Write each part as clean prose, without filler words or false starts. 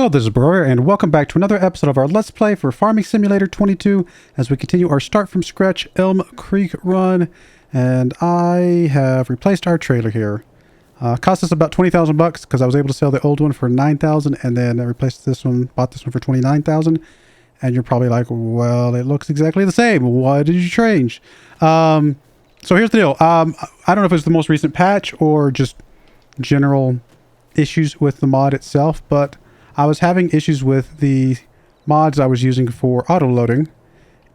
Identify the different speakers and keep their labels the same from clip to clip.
Speaker 1: Hello, this is Broyar, and welcome back to another episode of our Let's Play for Farming Simulator 22 as we continue our start from scratch Elmcreek run. And I have replaced our trailer here. Cost us about 20,000 bucks because I was able to sell the old one for 9,000 and then I replaced this one, bought this one for 29,000. And you're probably like, well, it looks exactly the same. Why did you change? So here's the deal. I don't know if it's the most recent patch or just general issues with the mod itself, but I was having issues with the mods I was using for auto loading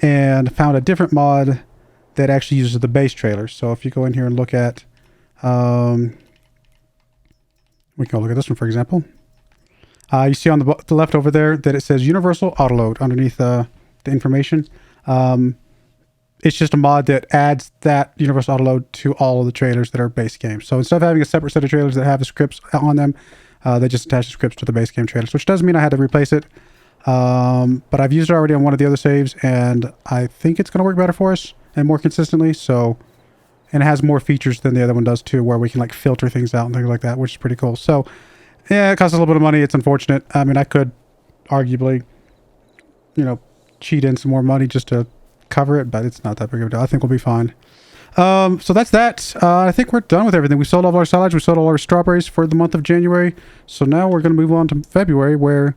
Speaker 1: and found a different mod that actually uses the base trailer. So if you go in here and look at, we can go look at this one, for example. You see on the left over there that it says Universal Auto Load underneath the information. It's just a mod that adds that Universal Auto Load to all of the trailers that are base games. So instead of having a separate set of trailers that have the scripts on them, they just attach the scripts to the base game trailers, which does mean I had to replace it. But I've used it already on one of the other saves, and I think it's going to work better for us and more consistently. So, and it has more features than the other one does too, where we can like filter things out and things like that, which is pretty cool. So, yeah, it costs a little bit of money. It's unfortunate. I mean, I could arguably, cheat in some more money just to cover it, but it's not that big of a deal. I think we'll be fine. So that's that. I think we're done with everything. We sold all of our silage. We sold all our strawberries for the month of January. So now we're going to move on to February, where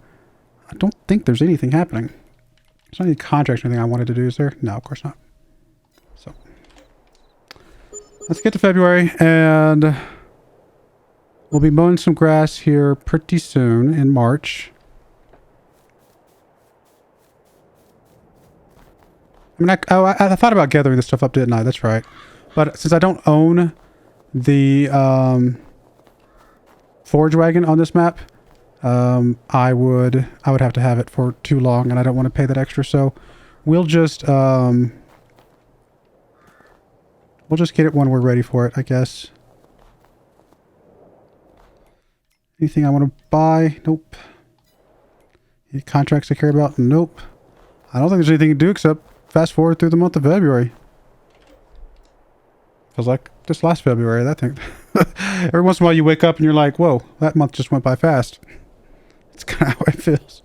Speaker 1: I don't think there's anything happening. There's not any contracts or anything I wanted to do, is there? No, of course not. So let's get to February, and we'll be mowing some grass here pretty soon in March. I mean, I thought about gathering this stuff up, didn't I? That's right. But since I don't own the forage wagon on this map, I would have to have it for too long, and I don't want to pay that extra. So we'll just get it when we're ready for it, I guess. Anything I want to buy? Nope. Any contracts I care about? Nope. I don't think there's anything to do except fast forward through the month of February. Feels like just last February, that thing. Every once in a while you wake up and you're like, whoa, that month just went by fast. It's kind of how it feels.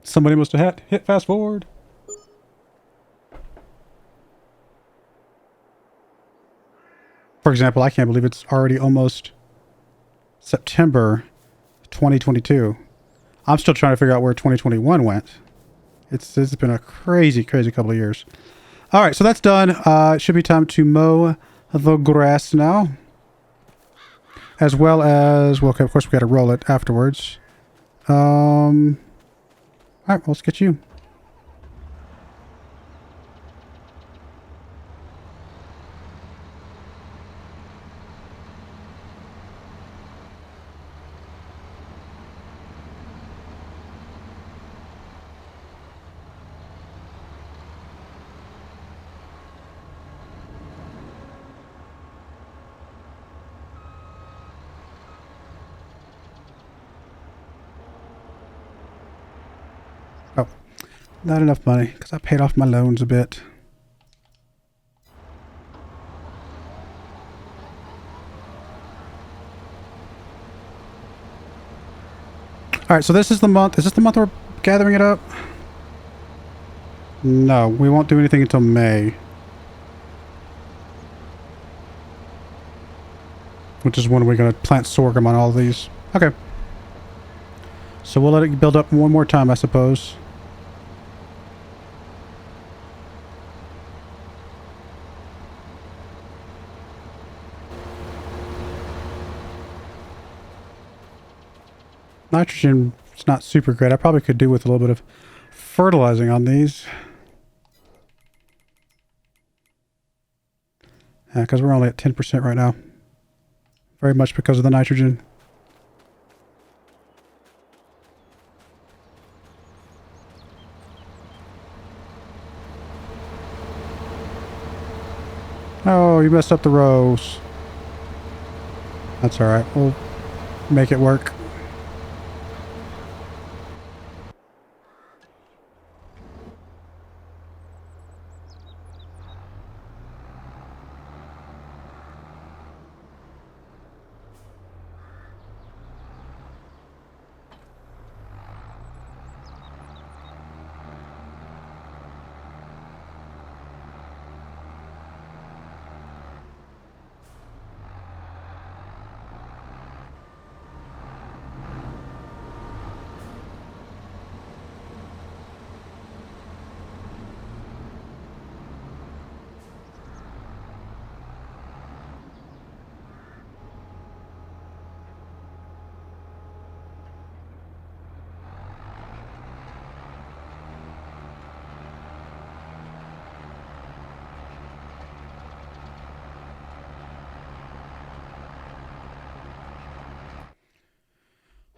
Speaker 1: Somebody must have hit fast forward. For example, I can't believe it's already almost September 2022. I'm still trying to figure out where 2021 went. It's been a crazy couple of years. All right, so that's done. It should be time to mow the grass now. As well as, well, okay, of course we got to roll it afterwards. All right, well, let's get you. Oh, not enough money because I paid off my loans a bit. All right, so this is the month. Is this the month we're gathering it up? No, we won't do anything until May. Which is when we're going to plant sorghum on all of these. Okay. So we'll let it build up one more time, I suppose. Nitrogen is not super great. I probably could do with a little bit of fertilizing on these. Yeah, because we're only at 10% right now. Very much because of the nitrogen. Oh, you messed up the rows. That's alright. We'll make it work.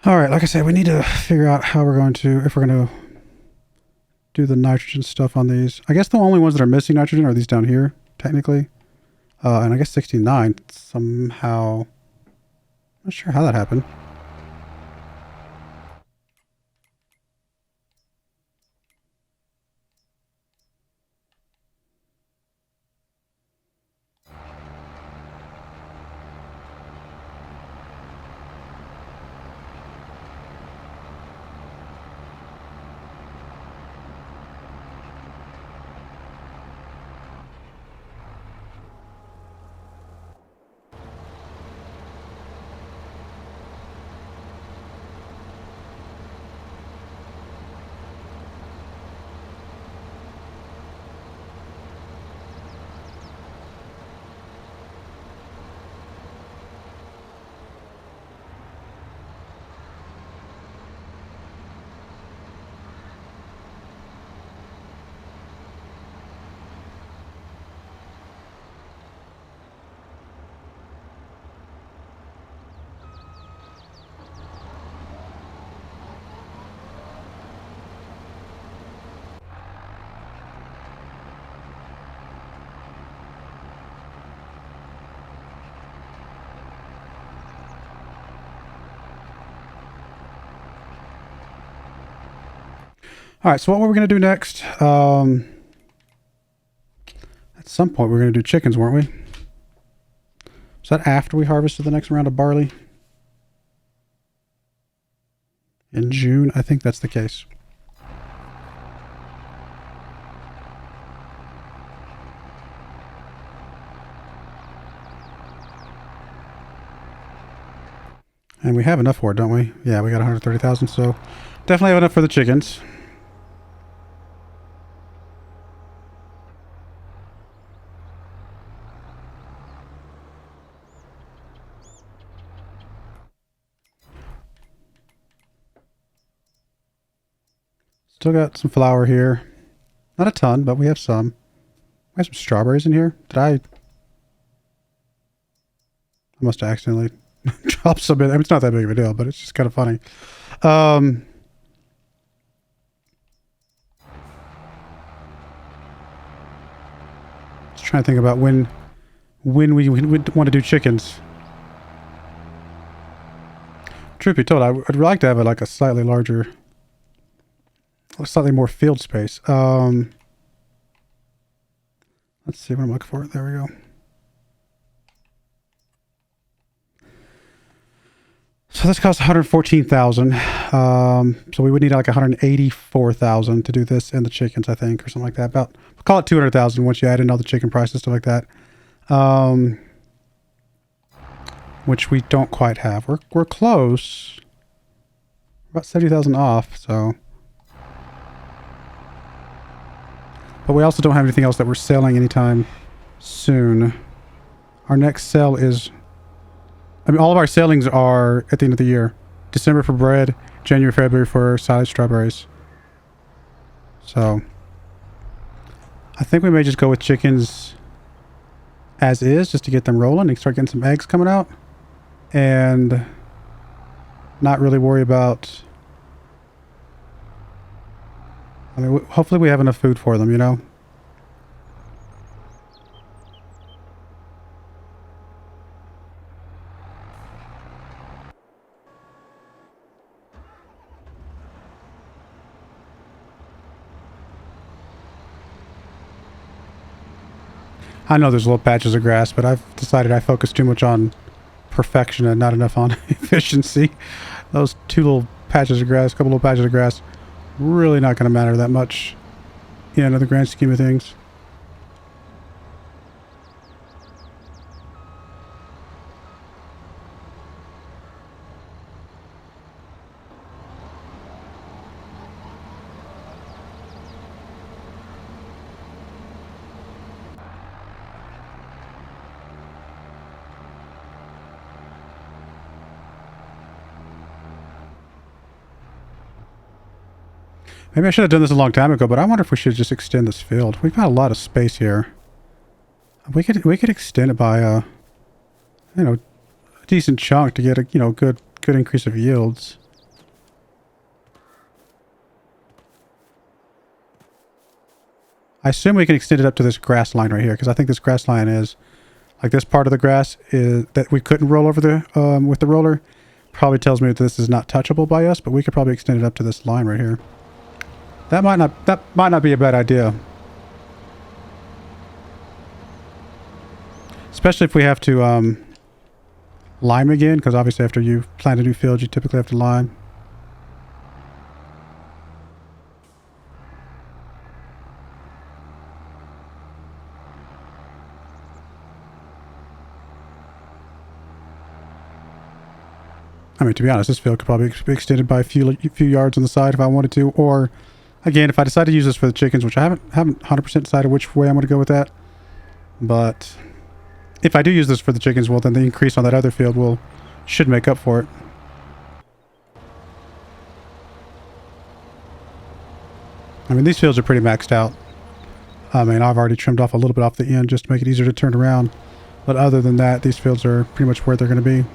Speaker 1: All right, like I said, we need to figure out how we're going to, if we're going to do the nitrogen stuff on these. I guess the only ones that are missing nitrogen are these down here, technically. And I guess 69 somehow, not sure how that happened. All right, so what were we going to do next? At some point, we were going to do chickens, weren't we? Was that after we harvested the next round of barley? In June? I think that's the case. And we have enough for it, don't we? Yeah, we got 130,000, so definitely have enough for the chickens. Still got some flour here. Not a ton, but we have some. We have some strawberries in here. I must have accidentally dropped some in. I mean, it's not that big of a deal, but it's just kind of funny. Just trying to think about when we want to do chickens. Truth be told, I'd like to have like a slightly larger, slightly more field space. Let's see what I'm looking for. There we go. So this costs 114,000. So we would need like 184,000 to do this and the chickens, I think, or something like that. About, we'll call it 200,000 once you add in all the chicken prices, stuff like that. Which we don't quite have. We're close. About 70,000 off, so. But we also don't have anything else that we're selling anytime soon. Our next sale is, I mean, all of our sellings are at the end of the year. December for bread, January, February for silage strawberries. So, I think we may just go with chickens as is, just to get them rolling and start getting some eggs coming out. And not really worry about, I mean, hopefully we have enough food for them, you know? I know there's little patches of grass, but I've decided I focus too much on perfection and not enough on efficiency. Those two little patches of grass, couple little patches of grass, really not going to matter that much in the grand scheme of things. Maybe I should have done this a long time ago, but I wonder if we should just extend this field. We've got a lot of space here. We could extend it by a decent chunk to get a good increase of yields. I assume we can extend it up to this grass line right here, because I think this grass line is like this part of the grass is that we couldn't roll over the with the roller. Probably tells me that this is not touchable by us, but we could probably extend it up to this line right here. That might not be a bad idea. Especially if we have to lime again, because obviously after you plant a new field, you typically have to lime. I mean, to be honest, this field could probably be extended by a few yards on the side if I wanted to. Or, again, if I decide to use this for the chickens, which I haven't 100% decided which way I'm going to go with that. But if I do use this for the chickens, well, then the increase on that other field should make up for it. I mean, these fields are pretty maxed out. I mean, I've already trimmed off a little bit off the end just to make it easier to turn around. But other than that, these fields are pretty much where they're going to be.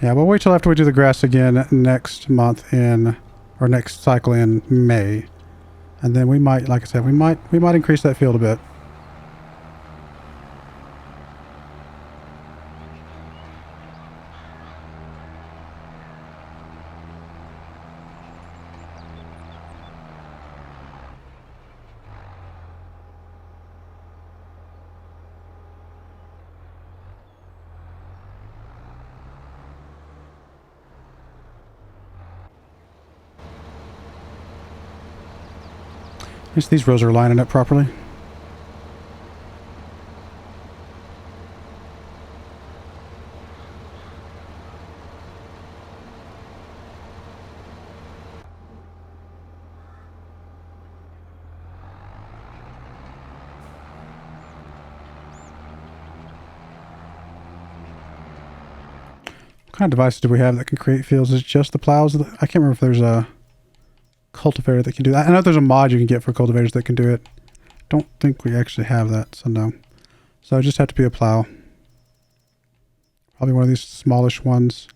Speaker 1: Yeah, we'll wait till after we do the grass again next month or next cycle in May. And then we might, like I said, we might increase that field a bit. At least these rows are lining up properly. What kind of devices do we have that can create fields? Is it just the plows? I can't remember if there's a cultivator that can do that. I know there's a mod you can get for cultivators that can do it. Don't think we actually have that, so no. So it just have to be a plow. Probably one of these smallish ones.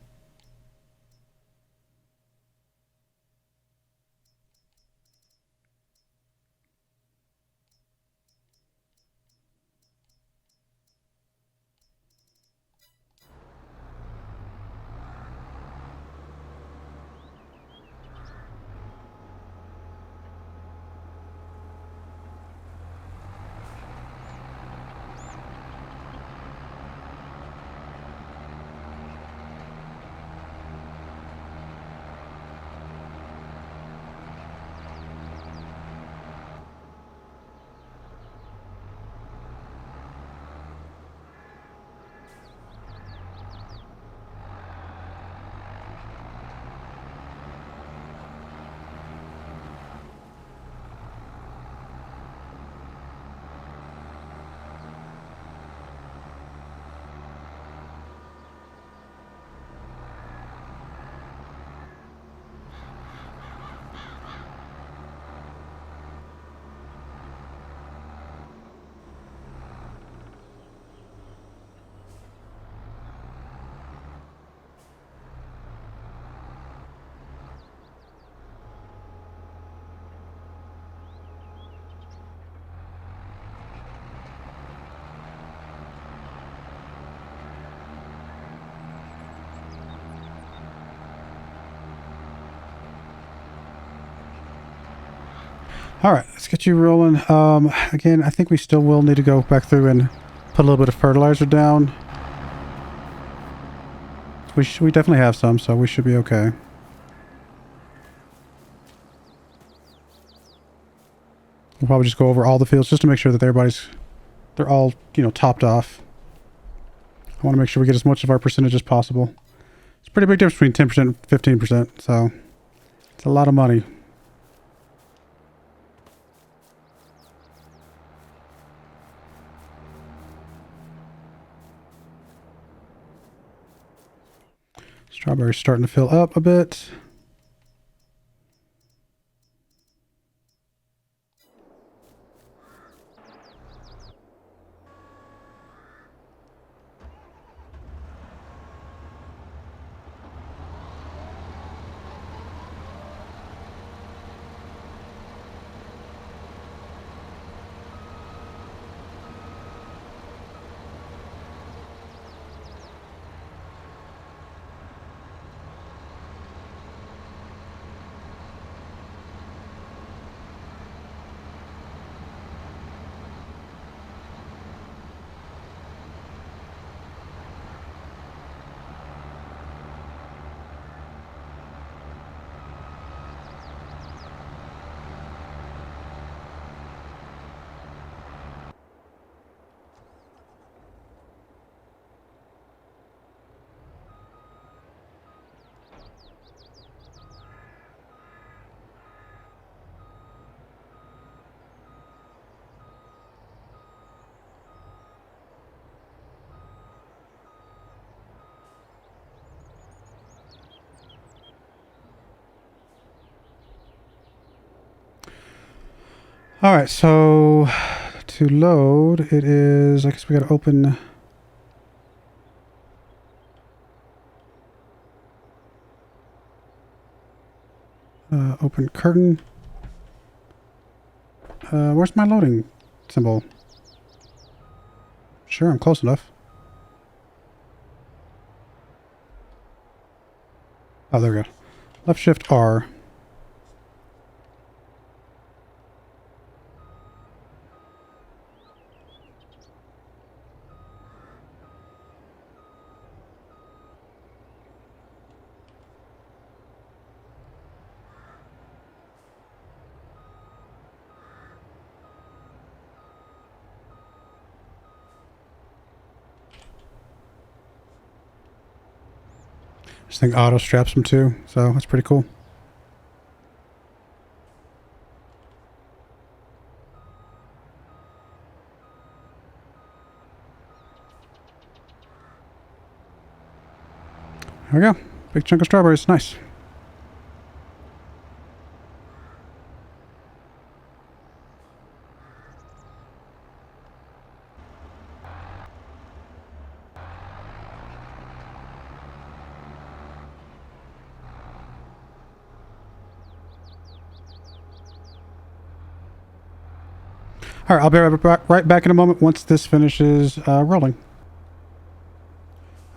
Speaker 1: All right, let's get you rolling. Again, I think we still will need to go back through and put a little bit of fertilizer down. We definitely have some, so we should be okay. We'll probably just go over all the fields just to make sure that they're all, topped off. I want to make sure we get as much of our percentage as possible. It's a pretty big difference between 10% and 15%, so it's a lot of money. Strawberry's starting to fill up a bit. All right, so to load, it is, I guess we got to open. Open curtain. Where's my loading symbol? Sure, I'm close enough. Oh, there we go. Left shift R. This thing auto straps them too, so that's pretty cool. There we go. Big chunk of strawberries. Nice. All right, I'll be right back in a moment once this finishes rolling.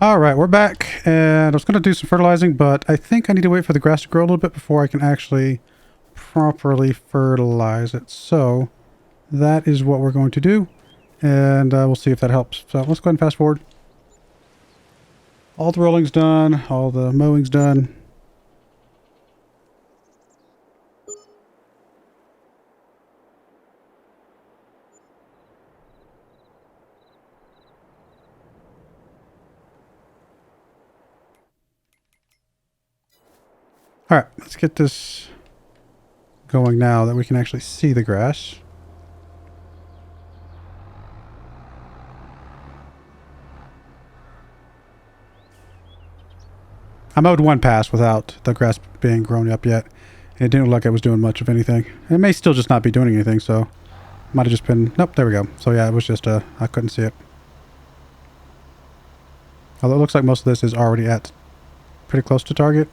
Speaker 1: All right, we're back, and I was going to do some fertilizing, but I think I need to wait for the grass to grow a little bit before I can actually properly fertilize it. So that is what we're going to do, and we'll see if that helps. So let's go ahead and fast forward. All the rolling's done, all the mowing's done. All right, let's get this going now that we can actually see the grass. I mowed one pass without the grass being grown up yet. And it didn't look like it was doing much of anything. It may still just not be doing anything, so might have just been... Nope, there we go. So yeah, it was just I couldn't see it. Although it looks like most of this is already at pretty close to target.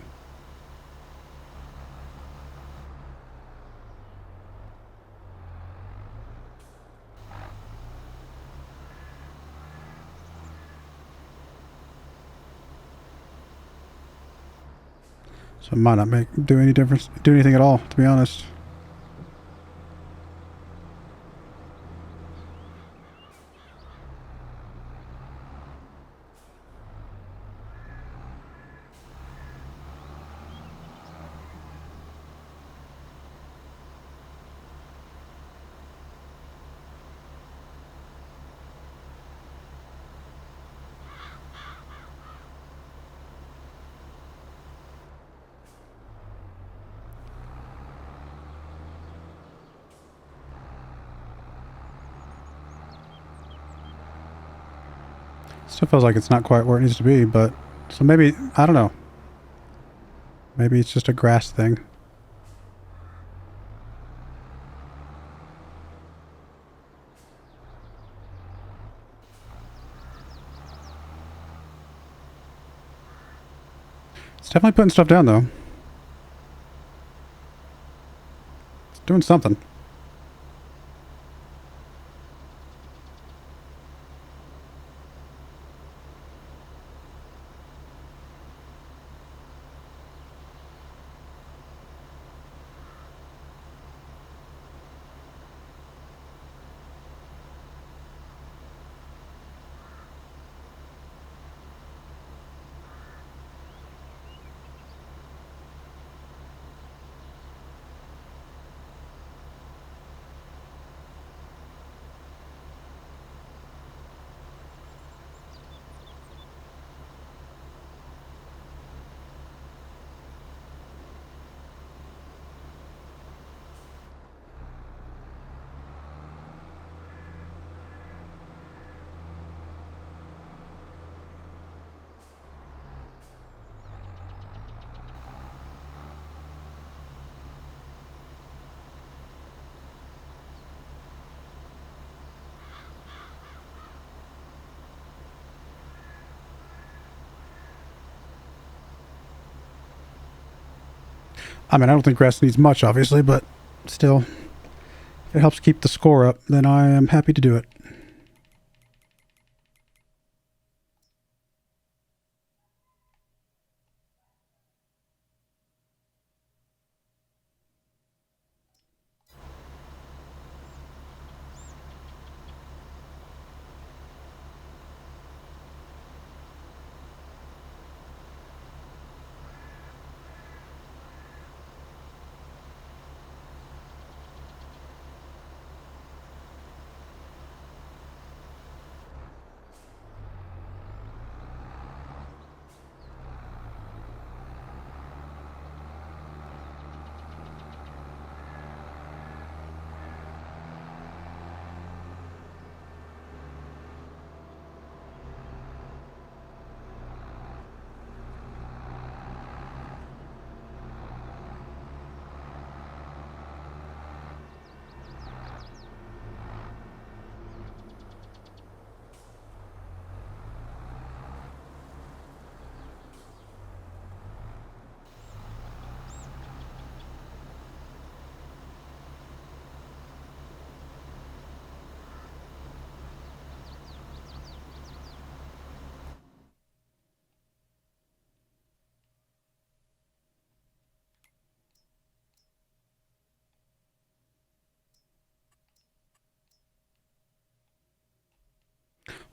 Speaker 1: So it might not do any difference, do anything at all, to be honest. Still feels like it's not quite where it needs to be, but... So maybe, I don't know. Maybe it's just a grass thing. It's definitely putting stuff down, though. It's doing something. I mean, I don't think grass needs much, obviously, but still, if it helps keep the score up, then I am happy to do it.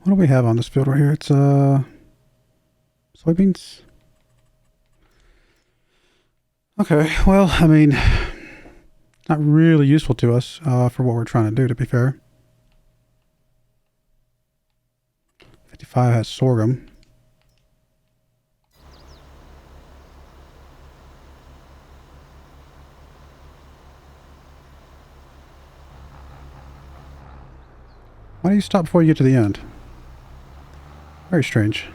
Speaker 1: What do we have on this field right here? It's soybeans. Okay, well, I mean, not really useful to us for what we're trying to do, to be fair. 55 has sorghum. Why do you stop before you get to the end? Very strange.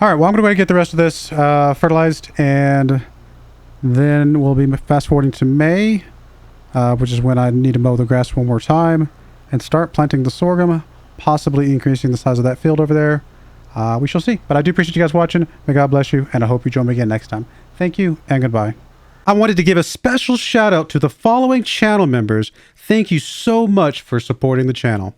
Speaker 1: All right, well, I'm going to go ahead and get the rest of this fertilized, and then we'll be fast forwarding to May, which is when I need to mow the grass one more time and start planting the sorghum, possibly increasing the size of that field over there. We shall see. But I do appreciate you guys watching. May God bless you, and I hope you join me again next time. Thank you, and goodbye. I wanted to give a special shout out to the following channel members. Thank you so much for supporting the channel.